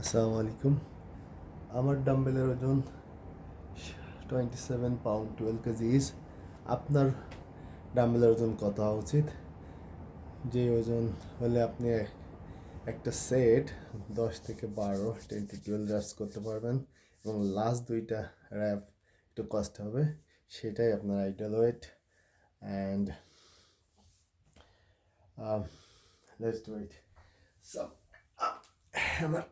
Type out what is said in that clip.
আসসালামু আলাইকুম। আমার ডাম্বেলের ওজন 27 পাউন্ড 12 কেজিস। আপনার ডাম্বেলের ওজন কত হওয়া উচিত? যে ওজন হলে আপনি একটা সেট 10 থেকে 12 10 to 12 র্যাপস করতে পারবেন এবং লাস্ট দুইটা র্যাপ একটু কষ্ট হবে, সেটাই আপনার ideal weight. And let's do it. So আমার